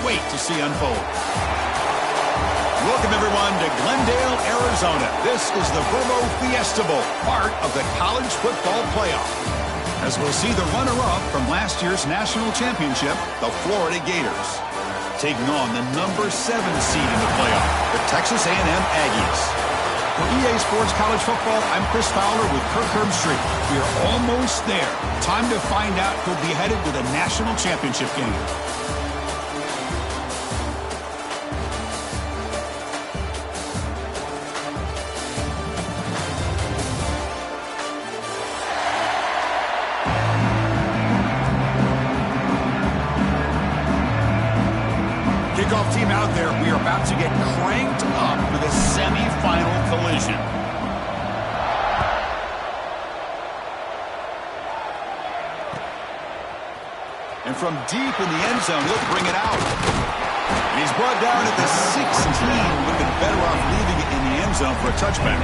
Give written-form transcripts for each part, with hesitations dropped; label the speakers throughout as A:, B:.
A: wait to see unfold. Welcome, everyone, to Glendale, Arizona. This is the Verbo Fiesta Bowl, part of the college football playoff. As we'll see the runner-up from last year's national championship, the Florida Gators, taking on the number 7 seed in the playoff, the Texas A&M Aggies. For EA Sports College Football, I'm Chris Fowler with Kirk Herbstreit. We are almost there. Time to find out who'll be headed to the national championship game. Kickoff team out there. We are about to get cranked up for the semifinal collision. And from deep in the end zone, he'll bring it out. And he's brought down at the 16. Would have been better off leaving it in the end zone for a touchback.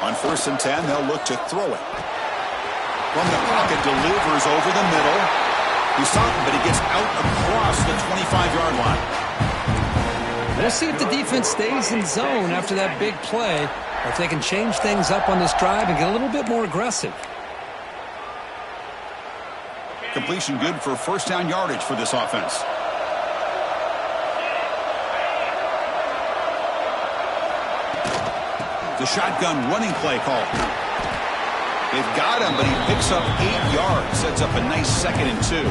A: On 1st and 10, they'll look to throw it. From the pocket, delivers over the middle. He's stopped, but he gets out across the 25-yard line.
B: We'll see if the defense stays in zone after that big play, or if they can change things up on this drive and get a little bit more aggressive.
A: Completion good for first down yardage for this offense. The shotgun running play call. They've got him, but he picks up 8 yards. Sets up a nice 2nd and 2.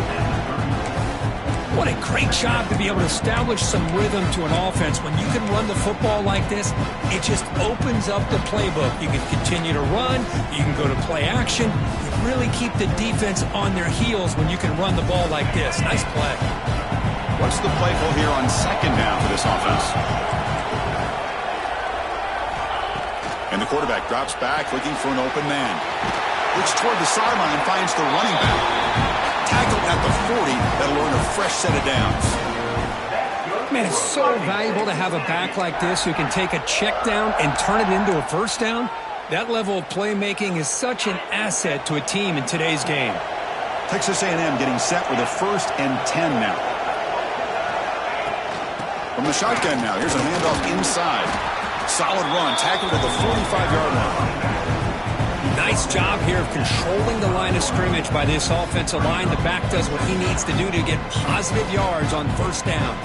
B: What a great job to be able to establish some rhythm to an offense. When you can run the football like this, it just opens up the playbook. You can continue to run. You can go to play action. You really keep the defense on their heels when you can run the ball like this. Nice play.
A: What's the play call here on 2nd down for this offense? And the quarterback drops back, looking for an open man. Looks toward the sideline, finds the running back. Tackled at the 40. That'll earn a fresh set of downs.
B: Man, it's so valuable to have a back like this who can take a check down and turn it into a first down. That level of playmaking is such an asset to a team in today's game.
A: Texas A&M getting set with a 1st and 10 now. From the shotgun now, here's a handoff inside. Solid run, tackled at the 45-yard line.
B: Nice job here of controlling the line of scrimmage by this offensive line. The back does what he needs to do to get positive yards on 1st down.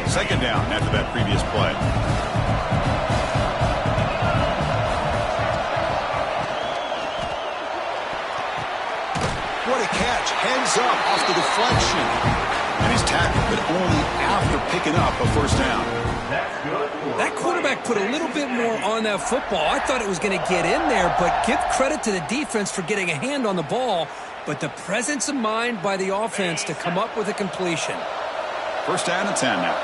A: Second down after that previous play. What a catch. Heads up off the deflection. And he's tackled, but only after picking up a 1st down.
B: That quarterback put a little bit more on that football. I thought it was going to get in there, but give credit to the defense for getting a hand on the ball. But the presence of mind by the offense to come up with a completion.
A: 1st down and 10 now.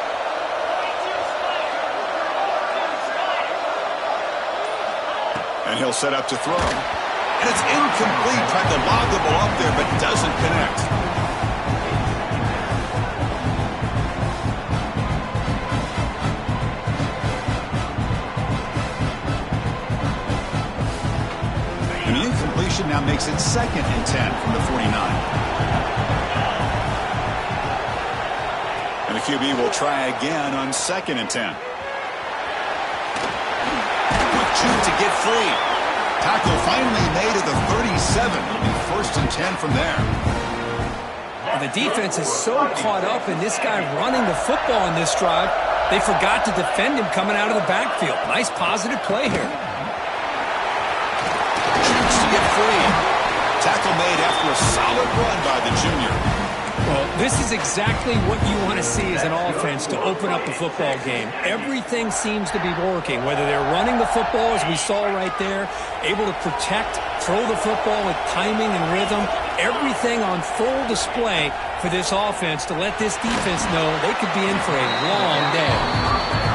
A: And he'll set up to throw. And it's incomplete. Tried to lob the ball up there, but doesn't connect. And the incompletion now makes it 2nd and 10 from the 49. And the QB will try again on 2nd and 10. Quick shoot to get free. Tackle finally made at the 37. It'll be 1st and 10 from there.
B: The defense is so caught up in this guy running the football in this drive, they forgot to defend him coming out of the backfield. Nice positive play here.
A: Shoots to get free. Tackle made after a solid run by the junior.
B: Well, this is exactly what you want to see as an offense to open up the football game. Everything seems to be working, whether they're running the football, as we saw right there, able to protect, throw the football with timing and rhythm, everything on full display for this offense to let this defense know they could be in for a long day.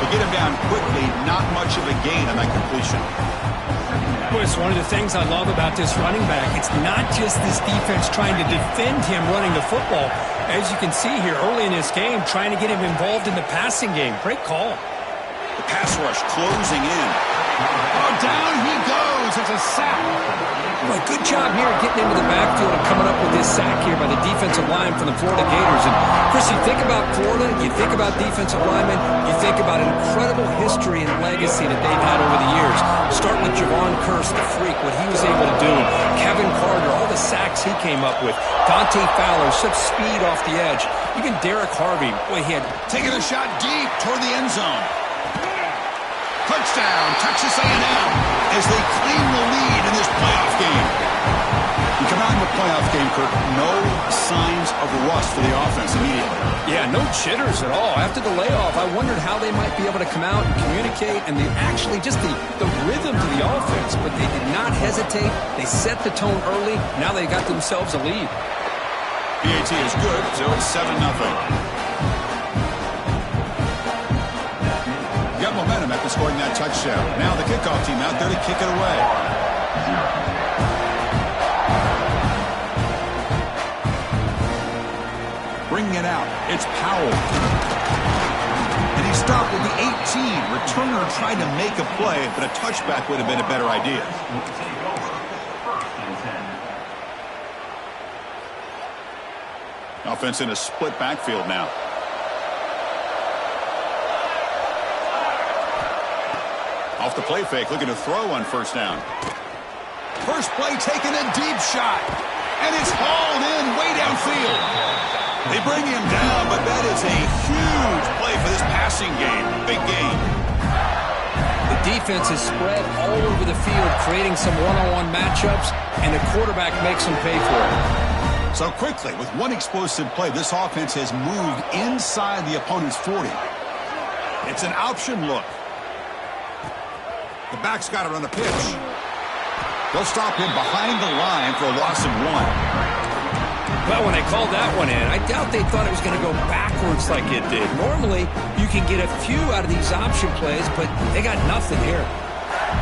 A: They get him down quickly, not much of a gain on that completion.
B: Well, it's one of the things I love about this running back. It's not just this defense trying to defend him running the football. As you can see here early in this game, trying to get him involved in the passing game. Great call.
A: The pass rush closing in. Oh, down he goes. It's a sack.
B: Well, good job here getting into the backfield and coming up with this sack here by the defensive line from the Florida Gators. And, Chris, you think about Florida, you think about defensive linemen, you think about an incredible history and legacy that they've had over the years. Start with Javon Kearse, the freak, what he was able to do. Kevin Carter, all the sacks he came up with. Dante Fowler, such speed off the edge. Even Derek Harvey, boy, he had
A: taken a shot deep toward the end zone. Touchdown, Texas A&M, as they claim the lead in this playoff game. You come out in the playoff game, Kirk, no signs of rust for the offense immediately.
B: Yeah, no jitters at all. After the layoff, I wondered how they might be able to come out and communicate and just the rhythm to the offense. But they did not hesitate. They set the tone early. Now they got themselves a lead.
A: PAT is good, so it's 7-0. Got momentum after scoring that touchdown. Now the kickoff team out there to kick it away. Bringing it out, it's Powell. And he stopped with the 18. Returner tried to make a play, but a touchback would have been a better idea. Offense in a split backfield now. Off the play fake, looking to throw on first down. First play taking a deep shot. And it's hauled in way downfield. They bring him down, but that is a huge play for this passing game. Big game.
B: The defense is spread all over the field, creating some one-on-one matchups, and the quarterback makes them pay for it.
A: So quickly, with one explosive play, this offense has moved inside the opponent's 40. It's an option look. The back's got it on the pitch. They'll stop him behind the line for a loss of 1.
B: Well, when they called that one in, I doubt they thought it was going to go backwards like it did. Normally, you can get a few out of these option plays, but they got nothing here.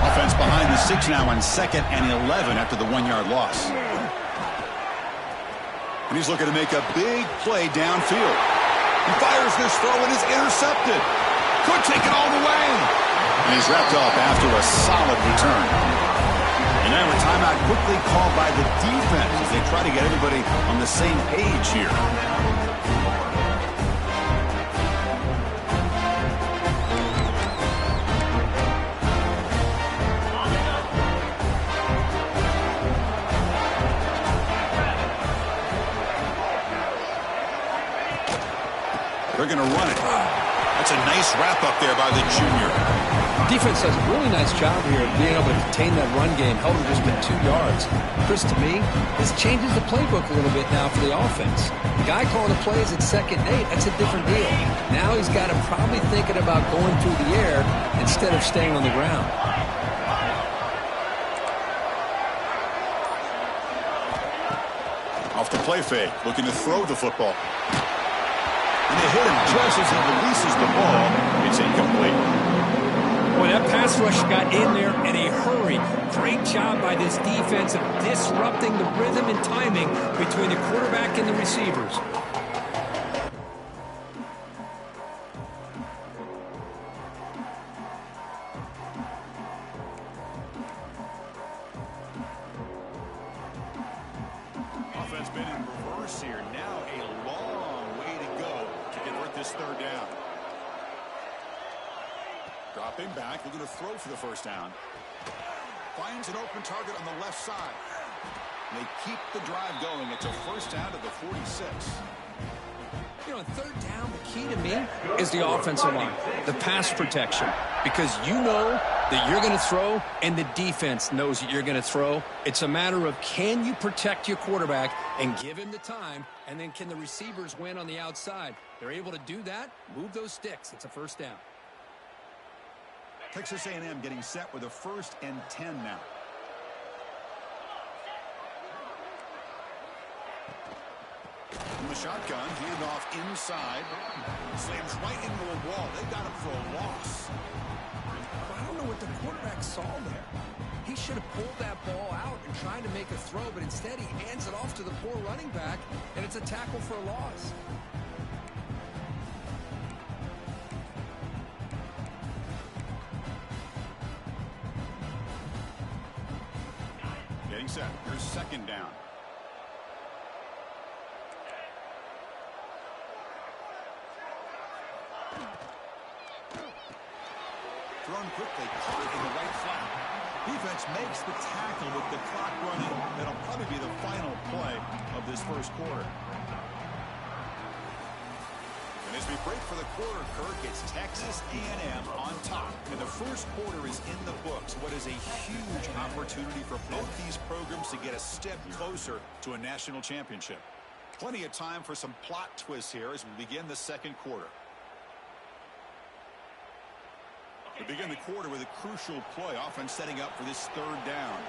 A: Offense behind the 6 now on 2nd and 11 after the 1-yard loss. And he's looking to make a big play downfield. He fires this throw and is intercepted. Could take it all the way. And he's wrapped up after a solid return. And now a timeout quickly called by the defense as they try to get everybody on the same page here. They're going to run it. That's a nice wrap up there by the junior.
B: Defense does a really nice job here of being able to contain that run game. Held him just at 2 yards. Chris, to me, this changes the playbook a little bit now for the offense. The guy calling the plays at 2nd and 8, that's a different deal. Now he's got to probably thinking about going through the air instead of staying on the ground.
A: Off the play fake, looking to throw the football. And they hit him just as he releases the ball. It's incomplete.
B: Boy, that pass rush got in there in a hurry. Great job by this defense of disrupting the rhythm and timing between the quarterback and the receivers.
A: Offense been in reverse here. Now a long way to go to convert this 3rd down. Dropping back, looking to throw for the first down. Finds an open target on the left side. They keep the drive going. It's a first down to the 46.
B: You know, on 3rd down, the key to me is the offensive line, the pass protection. Because you know that you're going to throw, and the defense knows that you're going to throw. It's a matter of can you protect your quarterback and give him the time, and then can the receivers win on the outside? They're able to do that, move those sticks. It's a first down.
A: Texas A&M getting set with a 1st and 10 now. From the shotgun, handoff inside. Slams right into a wall. They got him for a loss.
B: I don't know what the quarterback saw there.
C: He should have pulled that ball out and tried to make a throw, but instead he hands it off to the poor running back, and it's a tackle for a loss.
A: Getting set. Here's second down. Thrown quickly, caught in the right flat. Defense makes the tackle with the clock running. That'll probably be the final play of this first quarter. And as we break for the quarter, Kirk, it's Texas A&M on top. And the first quarter is in the books. What is a huge opportunity for both these programs to get a step closer to a national championship. Plenty of time for some plot twists here as we begin the second quarter. We begin the quarter with a crucial play, often setting up for this third down.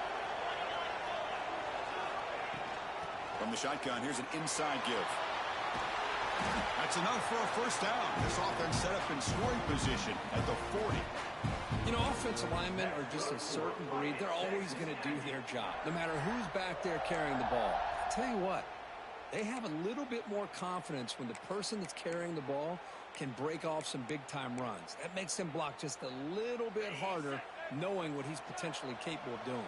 A: From the shotgun, here's an inside give. That's enough for a first down. This offense set up in scoring position at the 40.
C: You know, offensive linemen are just a certain breed. They're always going to do their job, no matter who's back there carrying the ball. I'll tell you what, they have a little bit more confidence when the person that's carrying the ball can break off some big-time runs. That makes him block just a little bit harder, knowing what he's potentially capable of doing.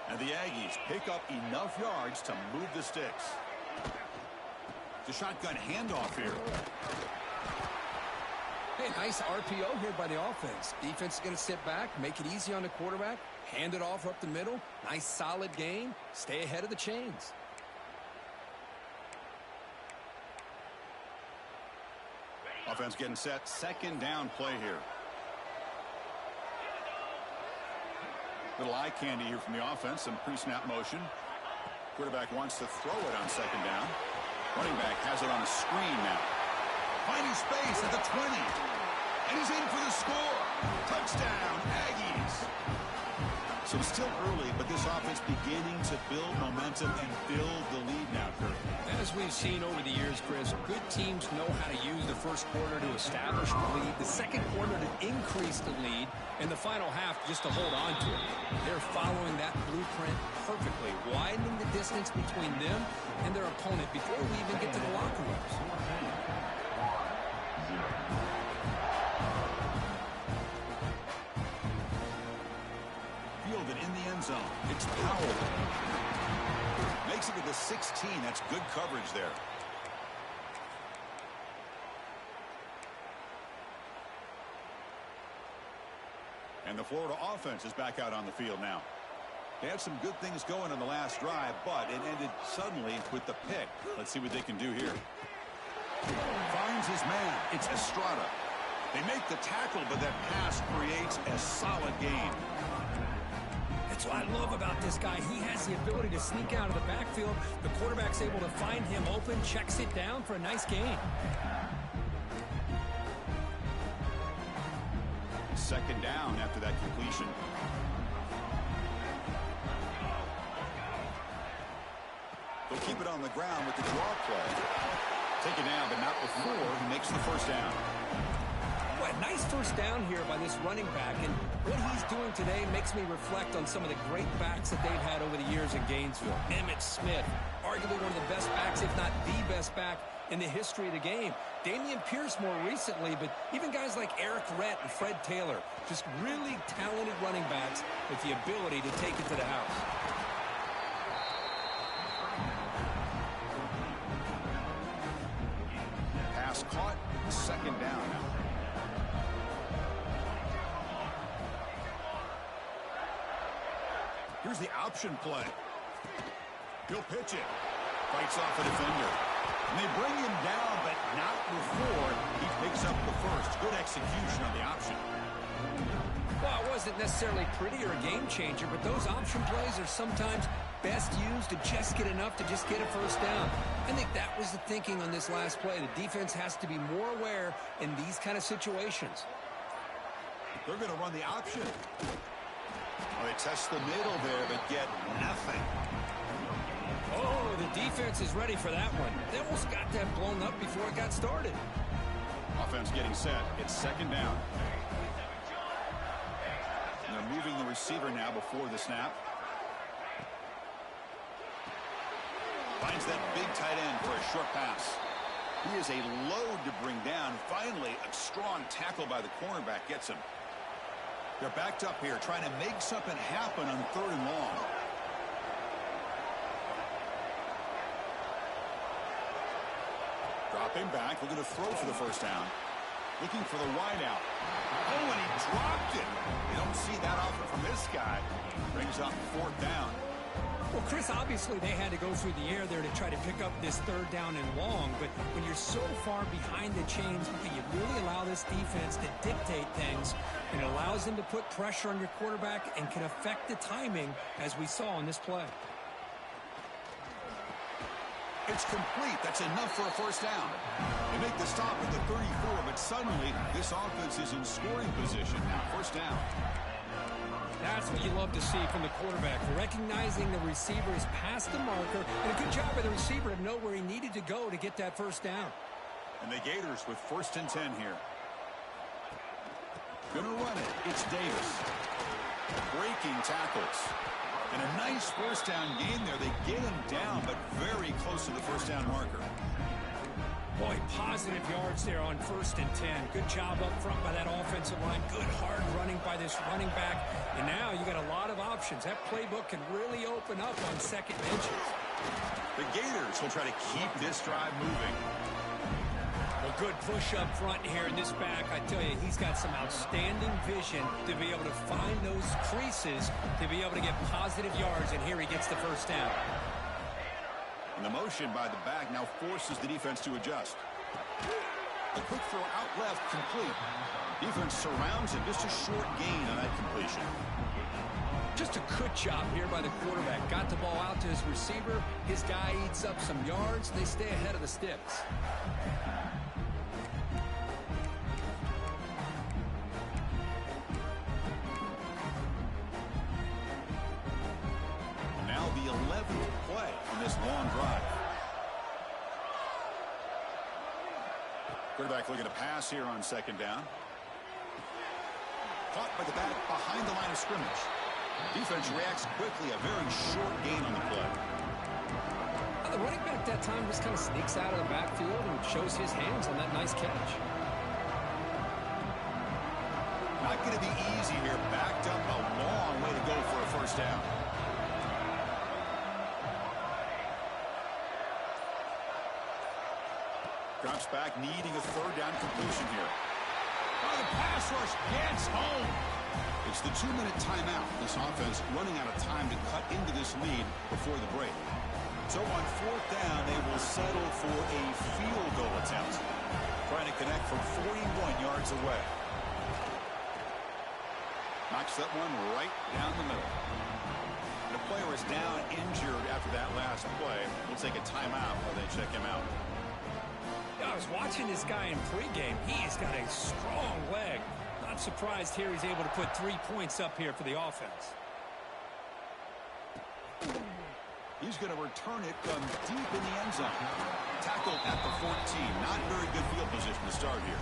A: And the Aggies pick up enough yards to move the sticks. The shotgun handoff here.
C: Hey, nice RPO here by the offense. Defense is going to sit back, make it easy on the quarterback, hand it off up the middle. Nice solid gain. Stay ahead of the chains.
A: Offense getting set. Second down play here. Little eye candy here from the offense. Some pre-snap motion. Quarterback wants to throw it on second down. Running back has it on a screen now. Finding space at the 20. And he's in for the score. Touchdown, Aggies. So it's still early, but this offense beginning to build momentum and build the lead now, Kurt.
C: As we've seen over the years, Chris, good teams know how to use the first quarter to establish the lead, the second quarter to increase the lead, and the final half just to hold on to it. They're following that blueprint perfectly, widening the distance between them and their opponent before we even get to the locker rooms.
A: Fielded in the end zone. It's Powell. Makes it to the 16. That's good coverage there. And the Florida offense is back out on the field now. They had some good things going on the last drive, but it ended suddenly with the pick. Let's see what they can do here. Finds his man. It's Estrada. They make the tackle, but that pass creates a solid gain.
B: That's what I love about this guy. He has the ability to sneak out of the backfield. The quarterback's able to find him open, checks it down for a nice gain.
A: Second down after that completion. They'll keep it on the ground with the draw play. Take it down, but not before he makes the first down.
B: What a nice first down here by this running back, and what he's doing today makes me reflect on some of the great backs that they've had over the years in Gainesville. Emmitt Smith, arguably one of the best backs, if not the best back in the history of the game. Damian Pierce more recently, but even guys like Eric Rett and Fred Taylor, just really talented running backs with the ability to take it to the house.
A: Pass caught, second down now. Here's the option play. He'll pitch it. Fights off a defender. And they bring him down, but not before he picks up the first. Good execution on the option.
B: Well, it wasn't necessarily pretty or a game changer, but those option plays are sometimes best used to just get enough to just get a first down. I think that was the thinking on this last play. The defense has to be more aware in these kind of situations.
A: They're going to run the option. Well, they test the middle there, but get nothing.
B: Oh, the defense is ready for that one. They almost got that blown up before it got started.
A: Offense getting set. It's second down. And they're moving the receiver now before the snap. Finds that big tight end for a short pass. He is a load to bring down. Finally, a strong tackle by the cornerback gets him. They're backed up here, trying to make something happen on 3rd and long. Dropping back, looking to throw for the first down. Looking for the wideout. Oh, and he dropped it. You don't see that often from this guy. Brings up 4th down.
B: Well, Chris, obviously they had to go through the air there to try to pick up this 3rd down and long, but when you're so far behind the chains, you really allow this defense to dictate things, and it allows them to put pressure on your quarterback and can affect the timing, as we saw in this play.
A: It's complete. That's enough for a first down. They make the stop at the 34, but suddenly this offense is in scoring position now. First down.
B: That's what you love to see from the quarterback, recognizing the receiver is past the marker, and a good job by the receiver to know where he needed to go to get that first down.
A: And the Gators with 1st and 10 here. Gonna run it. It's Davis. Breaking tackles. And a nice first down gain there. They get him down, but very close to the first down marker.
B: Boy, positive yards there on 1st and 10. Good job up front by that offensive line. Good hard running by this running back. And now you got a lot of options. That playbook can really open up on second mentions.
A: The Gators will try to keep this drive moving.
B: Well, good push up front here in this back. I tell you, he's got some outstanding vision to be able to find those creases to be able to get positive yards. And here he gets the first down.
A: And the motion by the back now forces the defense to adjust. A quick throw out left, complete. Defense surrounds him. Just a short gain on that completion.
B: Just a good job here by the quarterback. Got the ball out to his receiver. His guy eats up some yards. They stay ahead of the sticks.
A: Now the 11th play on this long drive. Quarterback looking to pass here on 2nd down. Caught by the back behind the line of scrimmage. Defense reacts quickly. A very short gain on the play.
B: The running back that time just kind of sneaks out of the backfield and shows his hands on that nice catch.
A: Not going to be easy here. Backed up a long way to go for a first down. Drops back, needing a 3rd down completion here. Oh, the pass rush gets home. It's the 2-minute timeout. This offense running out of time to cut into this lead before the break. So on 4th down, they will settle for a field goal attempt. Trying to connect from 41 yards away. Knocks that one right down the middle. The player is down injured after that last play. We'll take a timeout while they check him out.
B: I was watching this guy in pregame. He's got a strong leg. Not surprised here he's able to put 3 points up here for the offense.
A: He's going to return it from deep in the end zone. Tackled at the 14. Not very good field position to start here.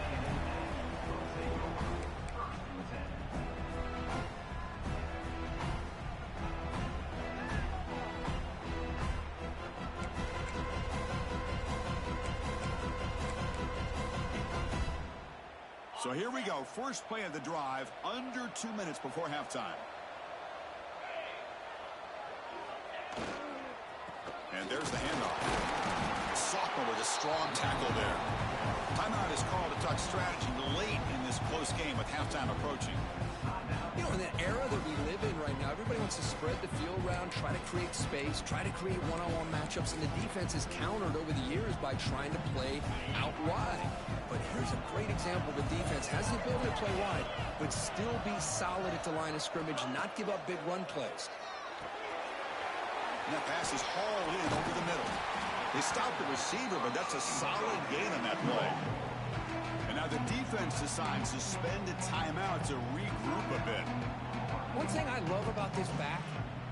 A: So here we go. First play of the drive, under 2 minutes before halftime. And there's the handoff. Sophomore with a strong tackle there. Timeout is called to talk strategy late in this close game with halftime approaching.
C: You know, in the era that we live in right now, everybody wants to spread the field around, try to create space, try to create one-on-one matchups, and the defense is countered over the years by trying to play out wide. But here's a great example of a defense has the ability to play wide, but still be solid at the line of scrimmage, not give up big run plays.
A: And that pass is hauled in over the middle. They stopped the receiver, but that's a solid gain on that play. And now the defense decides to spend a timeout to regroup a bit.
B: One thing I love about this back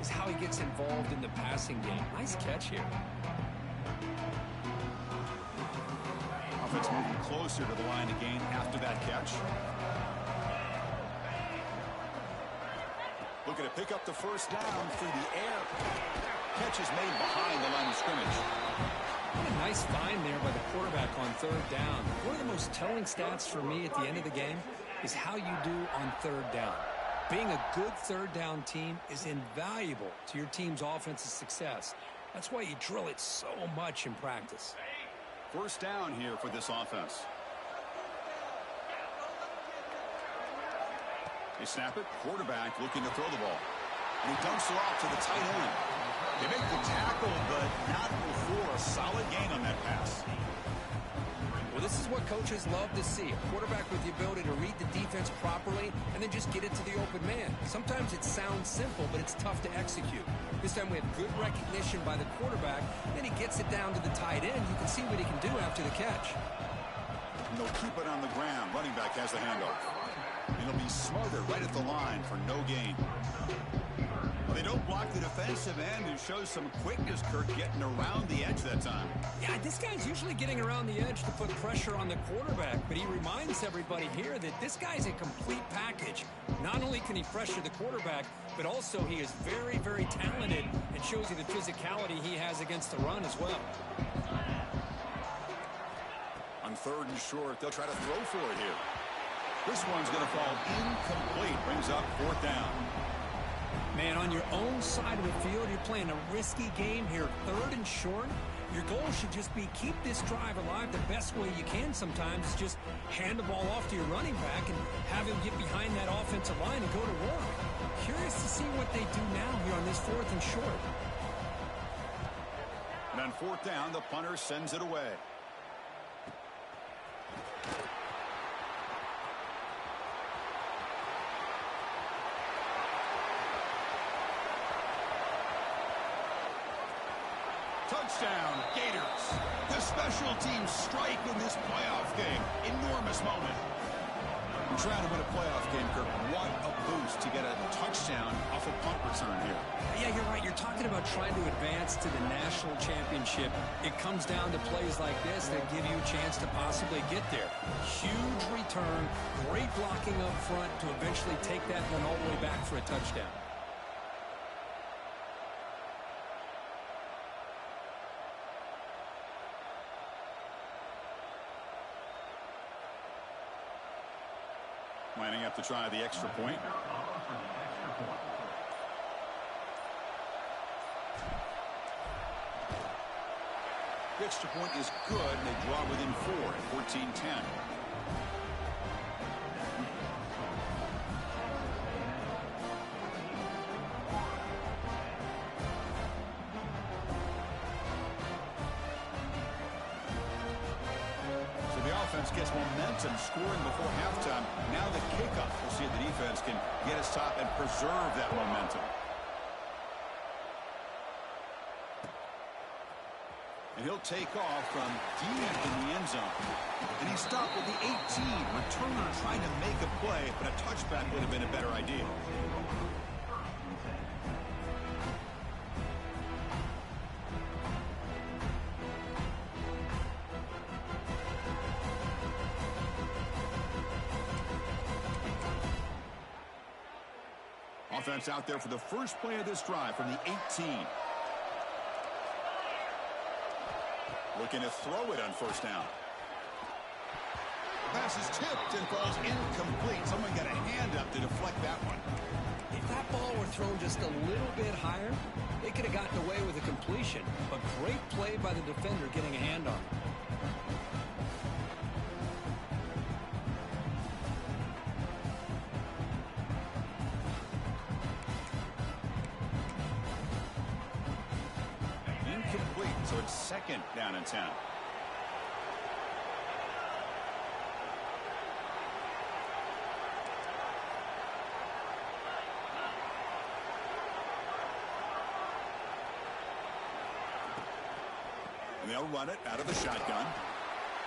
B: is how he gets involved in the passing game. Nice catch here.
A: Offense moving closer to the line of gain after that catch. Looking to pick up the first down through the air. Catch is made behind the line of scrimmage.
B: What a nice find there by the quarterback on third down. One of the most telling stats for me at the end of the game is how you do on third down. Being a good third down team is invaluable to your team's offensive success. That's why you drill it so much in practice.
A: First down here for this offense. They snap it. Quarterback looking to throw the ball. And he dumps it off to the tight end. They make the tackle, but not before a solid gain on that pass.
C: Well, this is what coaches love to see. A quarterback with the ability to read the defense properly and then just get it to the open man. Sometimes it sounds simple, but it's tough to execute. This time we have good recognition by the quarterback. Then he gets it down to the tight end. You can see what he can do after the catch.
A: And they'll keep it on the ground. Running back has the handoff. And he'll be smothered right at the line for no gain. Well, they don't block the defensive end, who shows some quickness, Kirk, getting around the edge that time.
B: Yeah, this guy's usually getting around the edge to put pressure on the quarterback, but he reminds everybody here that this guy's a complete package. Not only can he pressure the quarterback, but also he is very, very talented and shows you the physicality he has against the run as well.
A: On third and short, they'll try to throw for it here. This one's going to fall incomplete. Brings up fourth down.
B: Man, on your own side of the field, you're playing a risky game here. Third and short, your goal should just be keep this drive alive the best way you can sometimes. Is just hand the ball off to your running back and have him get behind that offensive line and go to work. Curious to see what they do now here on this fourth and short.
A: And on fourth down, the punter sends it away. Touchdown, Gators. The special teams strike in this playoff game. Enormous moment. I'm trying to win a playoff game, Kirk. What a boost to get a touchdown off a punt return here.
B: Yeah, you're right. You're talking about trying to advance to the national championship. It comes down to plays like this that give you a chance to possibly get there. Huge return, great blocking up front to eventually take that one all the way back for a touchdown.
A: Lining up to try the extra point. The extra point is good, and they draw within 4 at 14-10. Gets momentum scoring before halftime. Now the kickoff. We'll see if the defense can get his top and preserve that momentum. And he'll take off from deep in the end zone. And he stopped with the 18. Returner trying to make a play, but a touchback would have been a better idea. Offense out there for the first play of this drive from the 18. Looking to throw it on first down. Pass is tipped and falls incomplete. Someone got a hand up to deflect that one.
B: If that ball were thrown just a little bit higher, they could have gotten away with a completion. But great play by the defender getting a hand on it.
A: So it's second down and 10. And they'll run it out of the shotgun.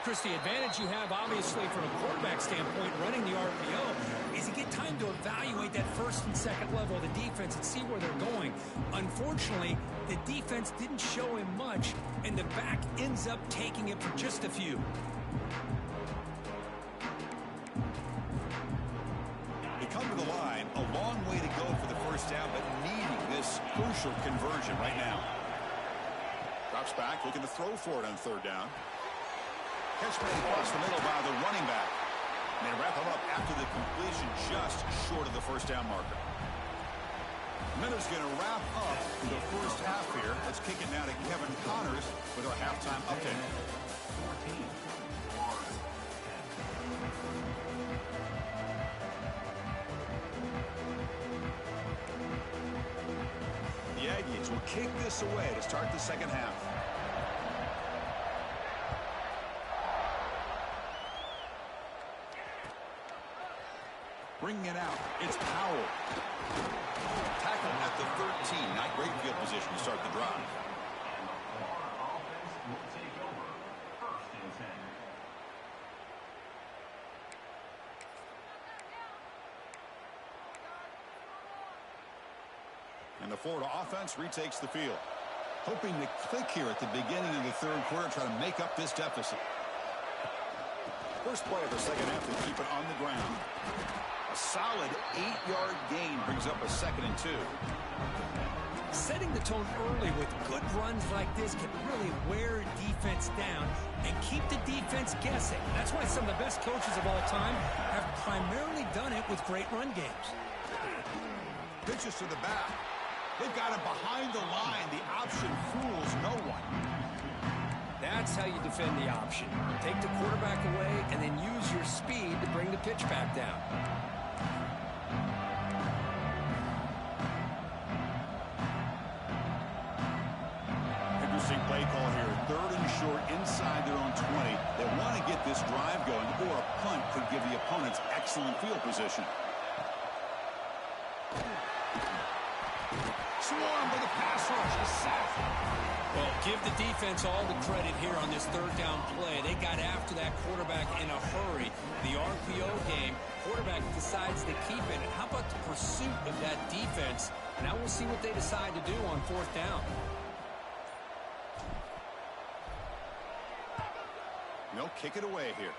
B: Chris, the advantage you have, obviously, from a quarterback standpoint, running the RPO, is you get time to evaluate that first and second level of the defense and see where they're going. Unfortunately, the defense didn't show him much, and the back ends up taking it for just a few.
A: They come to the line, a long way to go for the first half. crucial conversion right now. Drops back, looking to throw for it on third down. Catch made across the middle by the running back. And they wrap him up after the completion, just short of the first down marker. Miller's going to wrap up the first half here. Let's kick it now to Kevin Connors with our halftime update. The Aggies will kick this away to start the second half. Bringing it out, it's Powell. Tackle at the 13. Not great field position to start the drive. And the Florida offense retakes the field. Hoping to click here at the beginning of the third quarter, try to make up this deficit. First play of the second half to keep it on the ground. A solid 8-yard gain brings up a 2nd and 2.
B: Setting the tone early with good runs like this can really wear defense down and keep the defense guessing. That's why some of the best coaches of all time have primarily done it with great run games.
A: Pitches to the back. They've got him behind the line. The option fools no one.
B: That's how you defend the option. Take the quarterback away and then use your speed to bring the pitch back down.
A: Interesting play call here. 3rd and short inside their own 20. They want to get this drive going, or a punt could give the opponents excellent field position. Swarm with a pass rush. A sack.
B: Well, give the defense all the credit here on this 3rd down play. They got after that quarterback in a hurry. The RPO game, quarterback decides to keep it. How about the pursuit of that defense? Now we'll see what they decide to do on 4th down.
A: They'll kick it away here.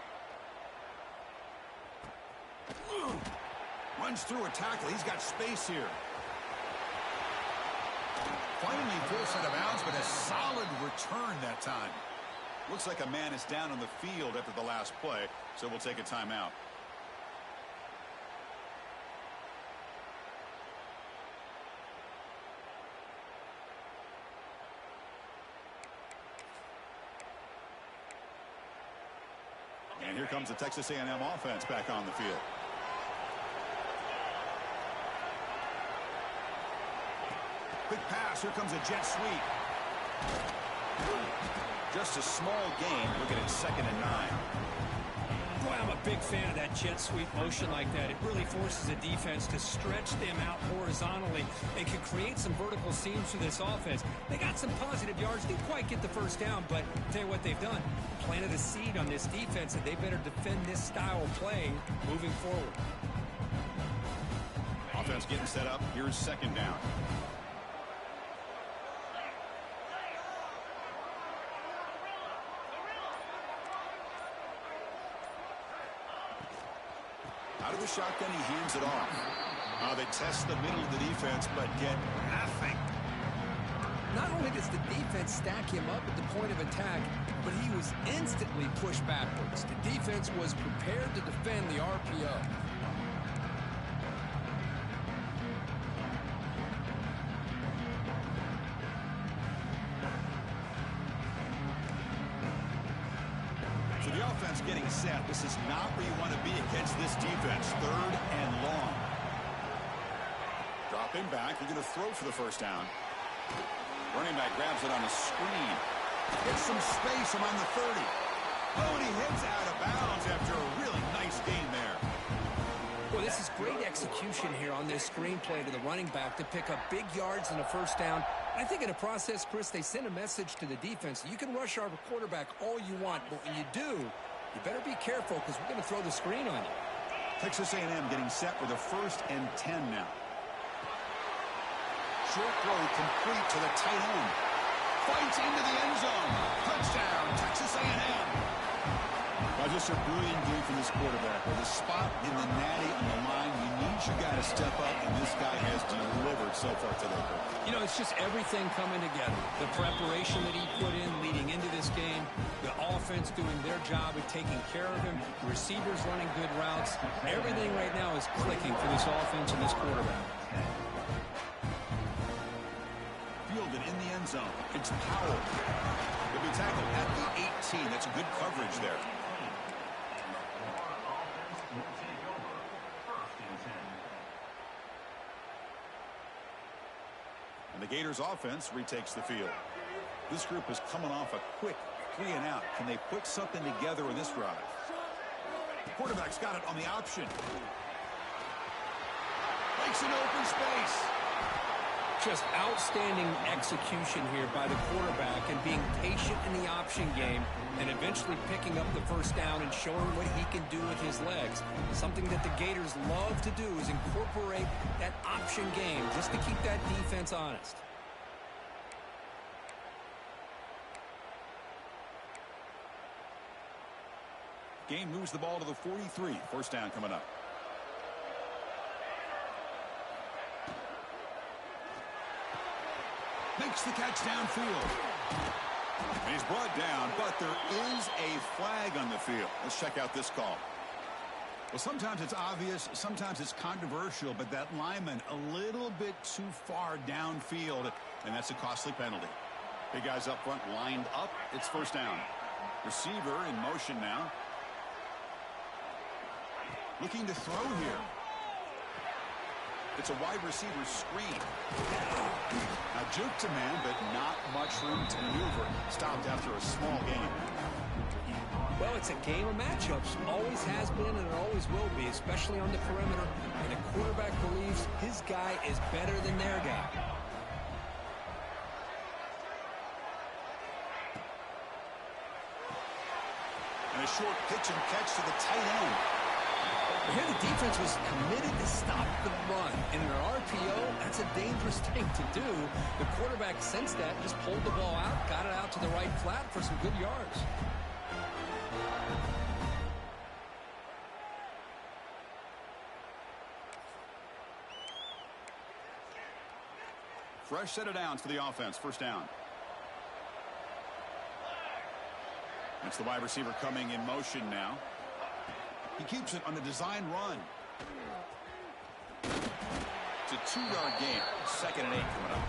A: Runs through a tackle. He's got space here. Finally forced out of bounds, but a solid return that time. Looks like a man is down on the field after the last play, so we'll take a timeout. And here comes the Texas A&M offense back on the field. Quick pass. Here comes a jet sweep. Just a small gain. Looking at 2nd and 9.
B: Boy, I'm a big fan of that jet sweep motion like that. It really forces the defense to stretch them out horizontally and can create some vertical seams for this offense. They got some positive yards. Didn't quite get the first down, but I'll tell you what they've done. Planted a seed on this defense, and they better defend this style of playing moving forward.
A: Offense getting set up. Here's 2nd down. Out of the shotgun, he hands it off. They test the middle of the defense, but get nothing.
B: Not only does the defense stack him up at the point of attack, but he was instantly pushed backwards. The defense was prepared to defend the RPO.
A: So the offense getting set. This is not where you want to be against this defense. 3rd and long. Dropping back. They're going to throw for the first down. Running back grabs it on a screen. Gets some space around the 30. Oh, and he hits out of bounds after a really nice gain there.
B: Well, this is great execution here on this screenplay to the running back to pick up big yards in the first down. I think in the process, Chris, they send a message to the defense. You can rush our quarterback all you want, but when you do, you better be careful because we're going to throw the screen on you.
A: Texas A&M getting set with a 1st and 10 now. Short throw complete to the tight end. Fights into the end zone. Touchdown, Texas A&M. Well, just a brilliant game from this quarterback. With a spot in the natty on the line, you need your guy to step up, and this guy has delivered so far today.
C: You know, it's just everything coming together. The preparation that he put in leading into this game, the offense doing their job of taking care of him, receivers running good routes. Everything right now is clicking for this offense and this quarterback.
A: Fielded in the end zone. It's Powell. He'll be tackled at the 18. That's good coverage there. And the Gators offense retakes the field. This group is coming off a quick 3-and-out. Can they put something together in this drive? The quarterback's got it on the option. Makes an open space.
C: Just outstanding execution here by the quarterback and being patient in the option game and eventually picking up the first down and showing what he can do with his legs. Something that the Gators love to do is incorporate that option game just to keep that defense honest.
A: Game moves the ball to the 43. First down coming up. Makes the catch downfield. And he's brought down, but there is a flag on the field. Let's check out this call. Well, sometimes it's obvious, sometimes it's controversial, but that lineman a little bit too far downfield, and that's a costly penalty. Big guys up front lined up. It's first down. Receiver in motion now. Looking to throw here. It's a wide receiver screen. Now, juke to man, but not much room to maneuver. Stopped after a small gain.
C: Well, it's a game of matchups. Always has been and it always will be, especially on the perimeter. And the quarterback believes his guy is better than their guy.
A: And a short pitch and catch to the tight end.
C: Here the defense was committed to stop the run. And in an RPO, that's a dangerous thing to do. The quarterback sensed that, just pulled the ball out, got it out to the right flat for some good yards.
A: Fresh set of downs for the offense. First down. It's the wide receiver coming in motion now. He keeps it on the design run. It's a 2-yard gain. 2nd and 8 coming up.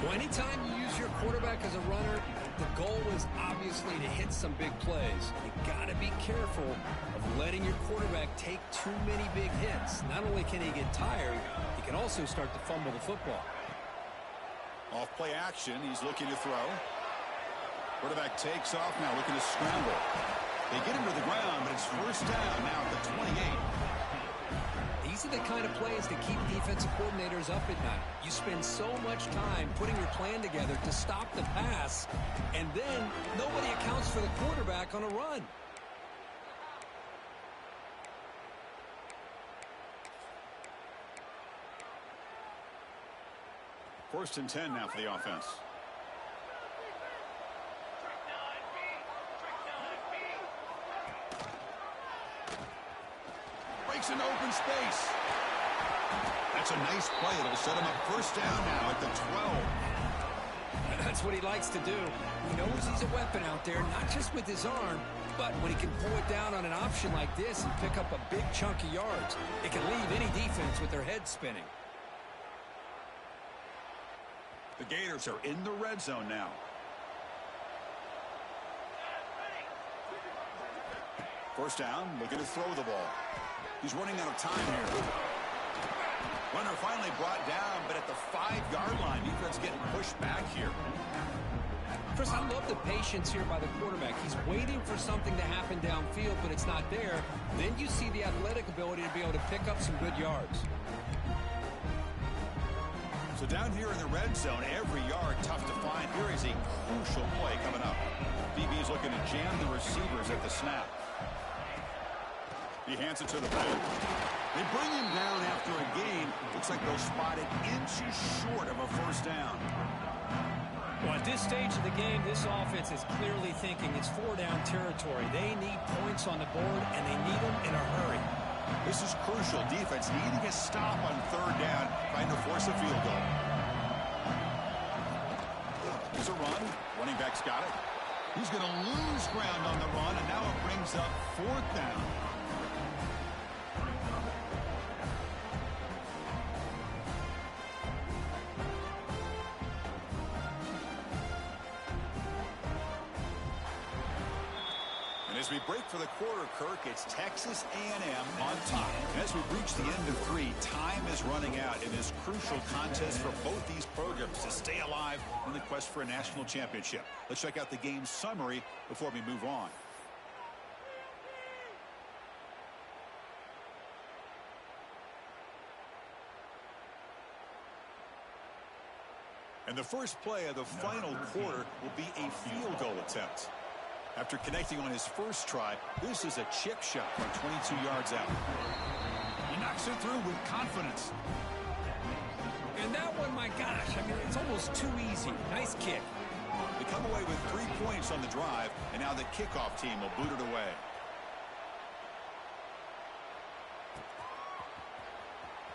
C: Well, anytime you use your quarterback as a runner, the goal is obviously to hit some big plays. You got to be careful of letting your quarterback take too many big hits. Not only can he get tired, he can also start to fumble the football.
A: Off play action. He's looking to throw. Quarterback takes off now, looking to scramble. They get him to the ground, but it's first down now at the 28.
C: These are the kind of plays that keep defensive coordinators up at night. You spend so much time putting your plan together to stop the pass, and then nobody accounts for the quarterback on a run.
A: First and 10 now for the offense. Breaks an open space. That's a nice play. It'll set him up first down now at the 12.
C: That's what he likes to do. He knows he's a weapon out there, not just with his arm, but when he can pull it down on an option like this and pick up a big chunk of yards, it can leave any defense with their head spinning.
A: The Gators are in the red zone now. First down, looking to throw the ball. He's running out of time here. Runner finally brought down, but at the 5-yard line, defense getting pushed back here.
C: Chris, I love the patience here by the quarterback. He's waiting for something to happen downfield, but it's not there. Then you see the athletic ability to be able to pick up some good yards.
A: So down here in the red zone, every yard tough to find. Here is a crucial play coming up. DB's looking to jam the receivers at the snap. He hands it to the back. They bring him down after a gain. Looks like they'll spot it inches short of a first down.
B: Well, at this stage of the game, this offense is clearly thinking it's four-down territory. They need points on the board, and they need them in a hurry.
A: This is crucial. Defense needing a stop on third down, trying to force a field goal. Here's a run. Running back's got it. He's going to lose ground on the run, and now it brings up fourth down. As we break for the quarter, Kirk, it's Texas A&M on top. And as we reach the end of 3, time is running out in this crucial contest for both these programs to stay alive in the quest for a national championship. Let's check out the game summary before we move on. And the first play of the final quarter will be a field goal attempt. After connecting on his first try, this is a chip shot from 22 yards out. He knocks it through with confidence.
B: And that one, my gosh, I mean, it's almost too easy. Nice kick.
A: They come away with 3 points on the drive, and now the kickoff team will boot it away.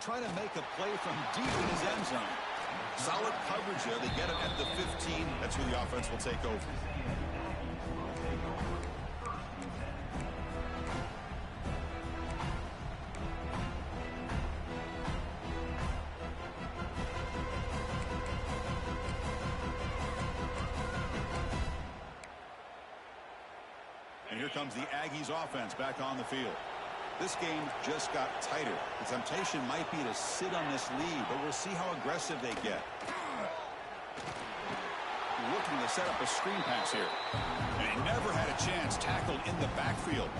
A: Trying to make a play from deep in his end zone. Solid coverage there. They get it at the 15. That's where the offense will take over. And here comes the Aggies offense back on the field. This game just got tighter. The temptation might be to sit on this lead, but we'll see how aggressive they get. Looking to set up a screen pass here. And he never had a chance tackled in the backfield.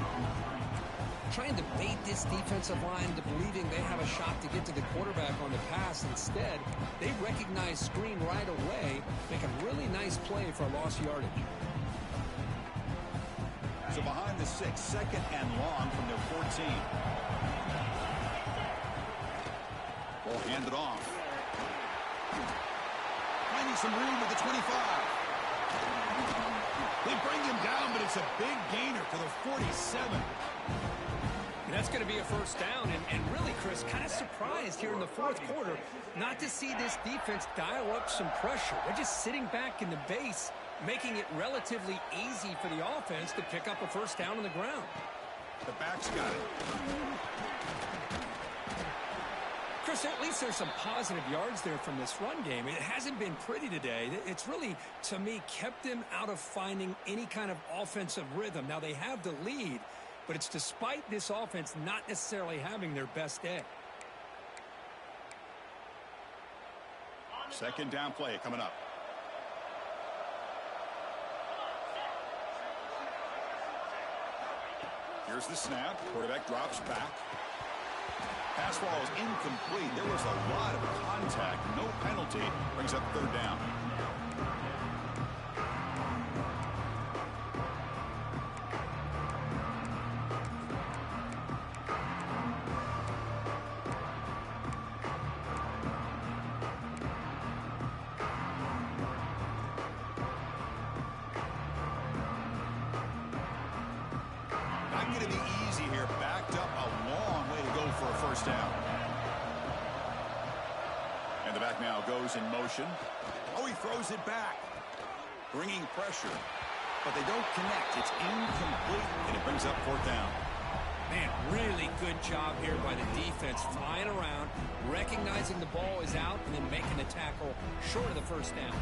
C: Trying to bait this defensive line into believing they have a shot to get to the quarterback on the pass. Instead, they recognize screen right away, make a really nice play for lost yardage.
A: So behind the 6, second and long from their 14. Ball handed off. Finding some room at the 25. They bring him down, but it's a big gainer to the 47.
B: And that's going to be a first down. And really, Chris, kind of surprised here in the fourth quarter not to see this defense dial up some pressure. They're just sitting back in the base, making it relatively easy for the offense to pick up a first down on the ground.
A: The back's got it.
B: Chris, at least there's some positive yards there from this run game. It hasn't been pretty today. It's really, to me, kept them out of finding any kind of offensive rhythm. Now, they have the lead, but it's despite this offense not necessarily having their best day.
A: Second down play coming up. Here's the snap. Quarterback drops back. Pass ball is incomplete. There was a lot of contact. No penalty. Brings up third down. Not going to be easy here. Backed up a long way to go for a first down. And the back now goes in motion. Oh, he throws it back. Bringing pressure. But they don't connect. It's incomplete, and it brings up fourth down.
B: Man, really good job here by the defense, flying around, recognizing the ball is out, and then making the tackle short of the first down.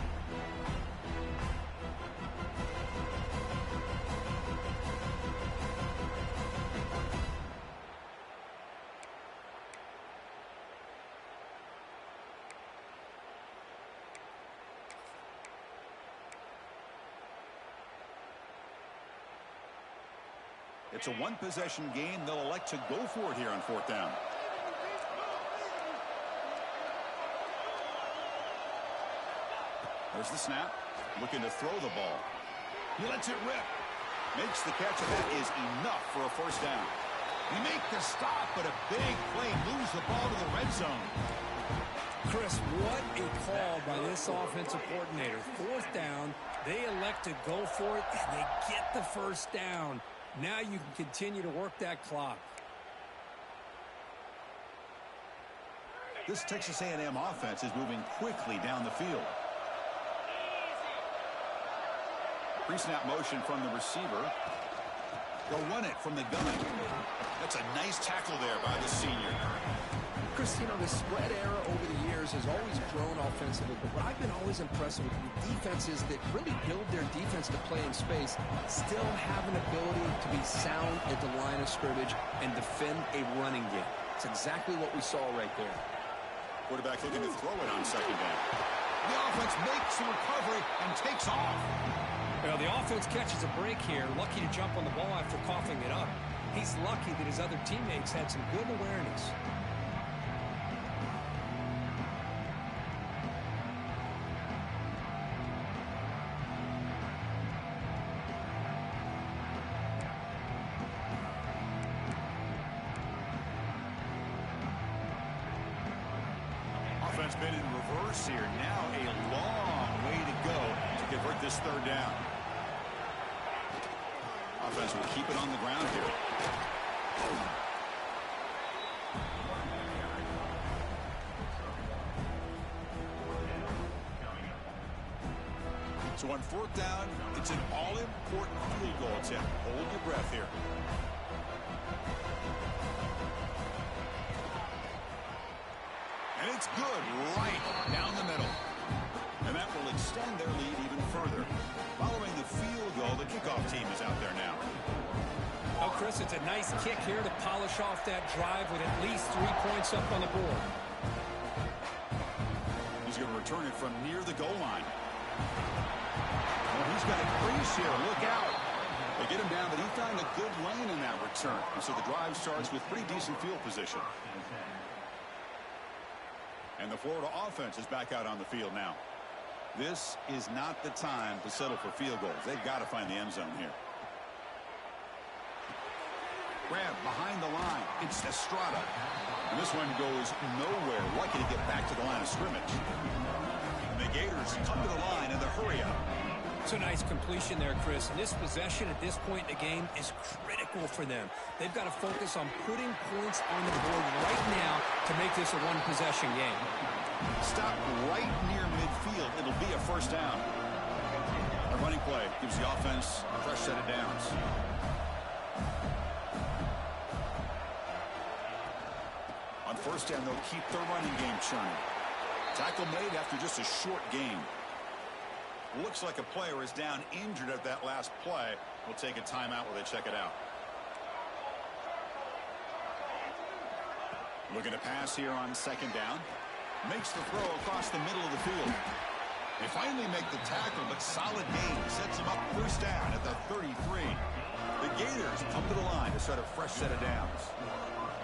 A: It's a one-possession game. They'll elect to go for it here on fourth down. There's the snap. Looking to throw the ball. He lets it rip. Makes the catch, and that is enough for a first down. He makes the stop, but a big play moves the ball to the red zone.
B: Chris, what a call by this offensive coordinator. 4th down, they elect to go for it, and they get the first down. Now you can continue to work that clock.
A: This Texas A&M offense is moving quickly down the field. Pre-snap motion from the receiver. They'll run it from the gun. That's a nice tackle there by the senior.
C: Chris, you know, the spread era over the years has always grown offensively, but what I've been always impressed with defenses that really build their defense to play in space still have an ability to be sound at the line of scrimmage and defend a running game. It's exactly what we saw right there.
A: Quarterback looking to throw it on 2nd down. The offense makes the recovery and takes off.
B: Well, the offense catches a break here, lucky to jump on the ball after coughing it up. He's lucky that his other teammates had some good awareness.
A: Offense been in reverse here. Now a long way to go to convert this 3rd down. Offense will keep it on the ground here. So on 4th down, it's an all-important field goal attempt. Hold your breath here. And it's good right down the middle. And that will extend their lead even further. Following the field goal, the kickoff team is out there now.
B: Oh, Chris, it's a nice kick here to polish off that drive with at least 3 points up on the board.
A: He's going to return it from near the goal line. Well, he's got a crease here. Look out. They get him down, but he found a good lane in that return. And so the drive starts with pretty decent field position. And the Florida offense is back out on the field now. This is not the time to settle for field goals. They've got to find the end zone here. Grab behind the line. It's Estrada. And this one goes nowhere. Lucky to get back to the line of scrimmage. And the Gators come to the line in the hurry-up.
B: It's a nice completion there, Chris. And this possession at this point in the game is critical for them. They've got to focus on putting points on the board right now to make this a one-possession game.
A: Stop right near midfield. It'll be a first down. A running play gives the offense a fresh set of downs. On 1st down, they'll keep their running game churning. Tackle made after just a short gain. Looks like a player is down injured at that last play. We'll take a timeout while they check it out. Looking to pass here on 2nd down. Makes the throw across the middle of the field. They finally make the tackle, but solid gain sets them up 1st down at the 33. The Gators come to the line to start a fresh set of downs.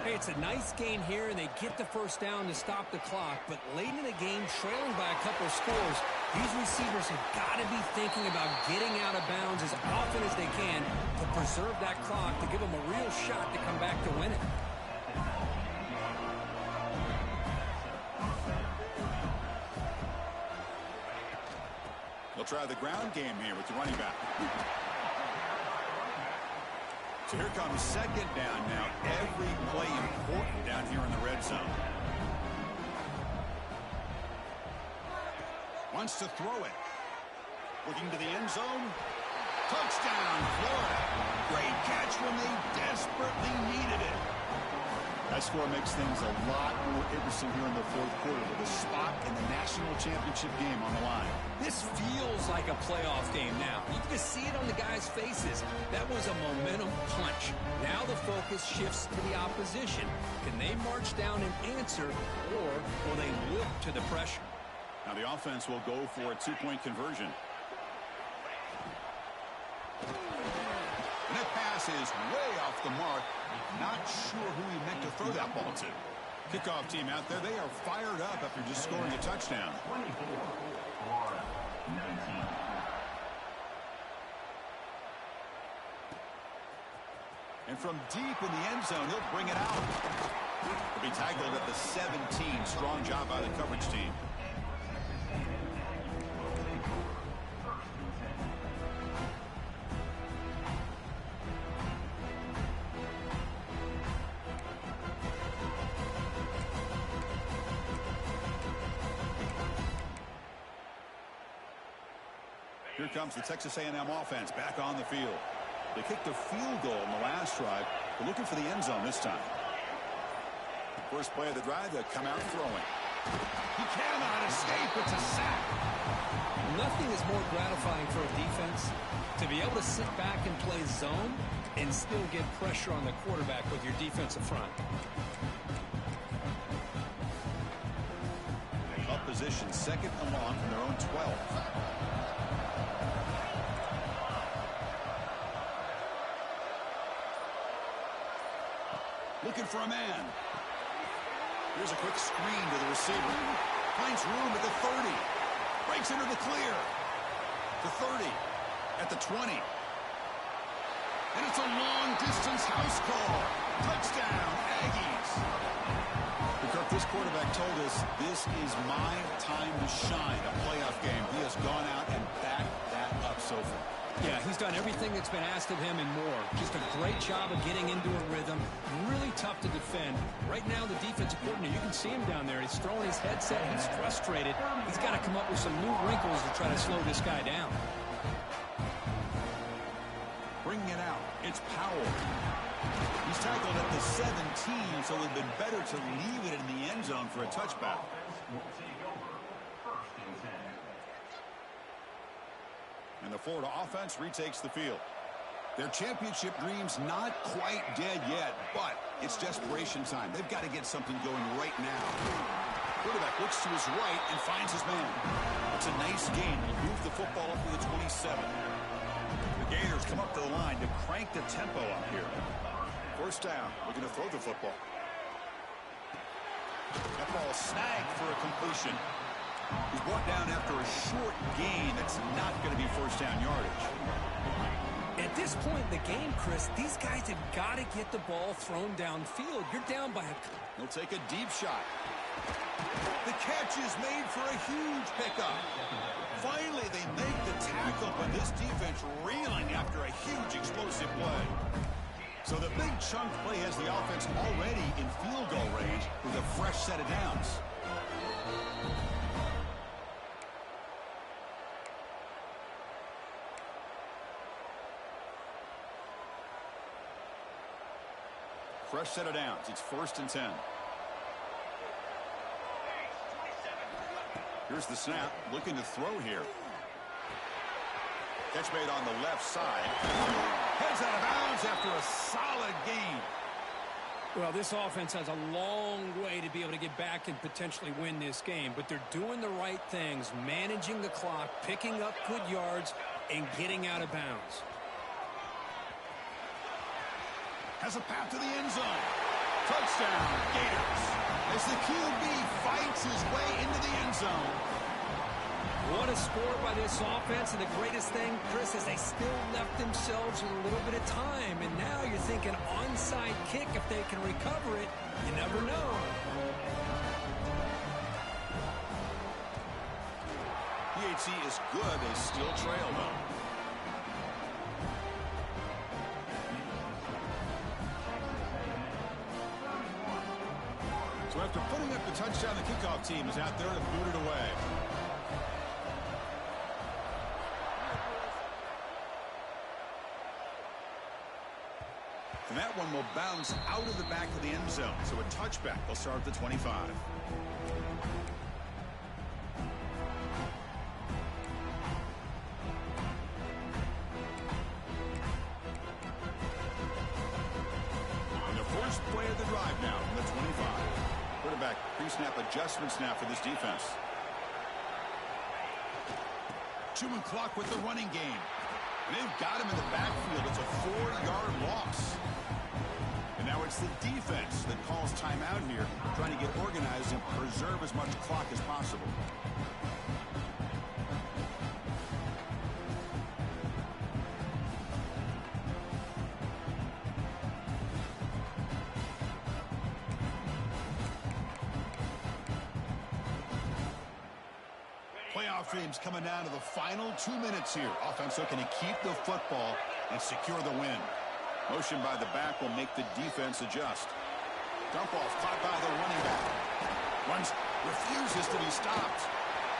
B: Hey, it's a nice gain here, and they get the first down to stop the clock. But late in the game, trailing by a couple of scores, these receivers have got to be thinking about getting out of bounds as often as they can to preserve that clock, to give them a real shot to come back to win it.
A: They'll try the ground game here with the running back. So here comes 2nd down now. Every play important down here in the red zone. Wants to throw it. Looking to the end zone. Touchdown, Florida. Great catch when they desperately needed it. That score makes things a lot more interesting here in the 4th quarter with a spot in the national championship game on the line.
B: This feels like a playoff game now. You can just see it on the guys' faces. That was a momentum punch. Now the focus shifts to the opposition. Can they march down and answer, or will they look to the pressure?
A: Now the offense will go for a 2-point conversion. And that pass is way off the mark. Not sure who he meant to throw that ball to. Kickoff team out there, they are fired up after just scoring a touchdown. And from deep in the end zone, he'll bring it out. He'll be tackled at the 17. Strong job by the coverage team. Here comes the Texas A&M offense back on the field. They kicked a field goal in the last drive. They're looking for the end zone this time. First play of the drive, they'll come out throwing. He cannot escape. It's a sack.
B: Nothing is more gratifying for a defense to be able to sit back and play zone and still get pressure on the quarterback with your defensive front.
A: Up position, second and long from their own 12. Looking for a man. Here's a quick screen to the receiver. Finds room at the 30. Breaks into the clear. The 30. At the 20. And it's a long-distance house call. Touchdown, Aggies. Because this quarterback told us this is my time to shine, a playoff game. He has gone out and backed that up so far.
B: Yeah, he's done everything that's been asked of him and more. Just a great job of getting into a rhythm. Really tough to defend. Right now, the defensive coordinator, you can see him down there. He's throwing his headset. He's frustrated. He's got to come up with some new wrinkles to try to slow this guy down.
A: Bringing it out. It's Powell. He's tackled at the 17, so it would have been better to leave it in the end zone for a touchback. And the Florida offense retakes the field. Their championship dreams not quite dead yet, but it's desperation time. They've got to get something going right now. Quarterback looks to his right and finds his man. It's a nice gain. He'll move the football up to the 27. The Gators come up to the line to crank the tempo up here. First down, looking to throw the football. That ball snagged for a completion. He's brought down after a short gain. That's not going to be first down yardage.
B: At this point in the game, Chris, these guys have got to get the ball thrown downfield. You're down by a...
A: He'll take a deep shot. The catch is made for a huge pickup. Finally, they make the tackle, but this defense reeling after a huge explosive play. So the big chunk play has the offense already in field goal range with a fresh set of downs. Fresh set of downs. It's 1st and 10. Here's the snap. Looking to throw here. Catch made on the left side. Heads out of bounds after a solid gain.
B: Well, this offense has a long way to be able to get back and potentially win this game, but they're doing the right things, managing the clock, picking up good yards, and getting out of bounds.
A: Has a path to the end zone. Touchdown, Gators. As the QB fights his way into the end zone.
B: What a score by this offense, and the greatest thing, Chris, is they still left themselves with a little bit of time, and now you're thinking onside kick if they can recover it. You never know.
A: PHC is good. They still trail, though. So after putting up the touchdown, the kickoff team is out there to boot it away. And that one will bounce out of the back of the end zone. So a touchback. They'll start at the 25. And the first play of the drive now from the 25. Quarterback pre-snap adjustment snap for this defense. Chewing clock with the running game. And they've got him in the backfield. It's a 4-yard loss. And now it's the defense that calls timeout here, trying to get organized and preserve as much clock as possible. frames coming down to the final 2 minutes here. Offense looking to keep the football and secure the win. Motion by the back will make the defense adjust. Dump off caught by the running back. Runs, refuses to be stopped.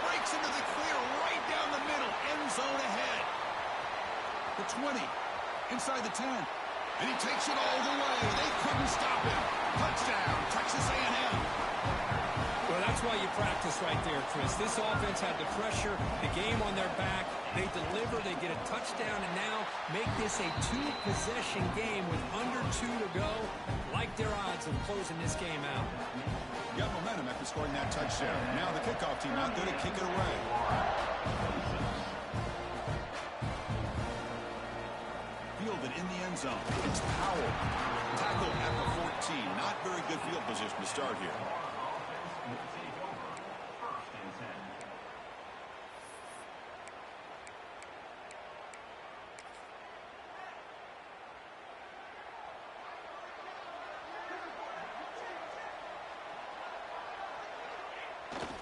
A: Breaks into the clear right down the middle. End zone ahead. The 20. Inside the 10. And he takes it all the way. They couldn't stop him. Touchdown, Texas A&M.
B: Well, that's why you practice right there, Chris. This offense had the pressure, the game on their back. They deliver, they get a touchdown, and now make this a two-possession game with under 2 to go. Like their odds of closing this game out.
A: Got momentum after scoring that touchdown. Now the kickoff team out there to kick it away. Fielded in the end zone. It's Powell. Tackled at the 14. Not very good field position to start here.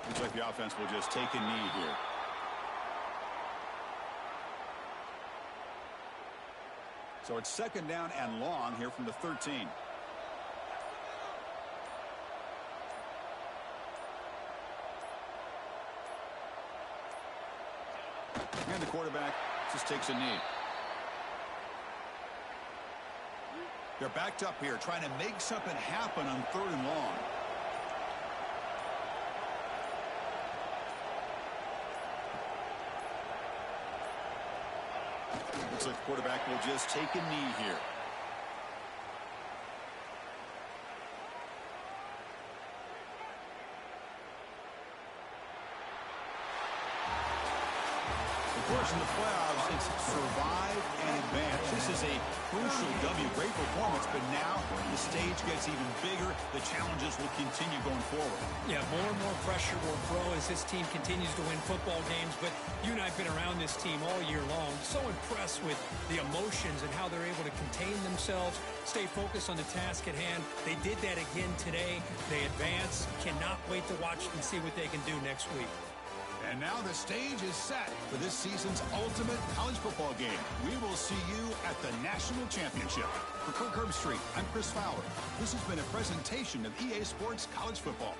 A: Looks like the offense will just take a knee here. So it's second down and long here from the 13. And the quarterback just takes a knee. They're backed up here trying to make something happen on 3rd and long. Looks like the quarterback will just take a knee here. Of course, in the playoffs, it's survive and advance. This is a crucial W. Great performance, but now the stage gets even bigger. The challenges will continue going forward.
B: Yeah, more and more pressure will grow as this team continues to win football games. But you and I have been around this team all year long. So impressed with the emotions and how they're able to contain themselves, stay focused on the task at hand. They did that again today. They advance. Cannot wait to watch and see what they can do next week.
A: And now the stage is set for this season's ultimate college football game. We will see you at the National Championship. For Kirk Herbstreit, I'm Chris Fowler. This has been a presentation of EA Sports College Football.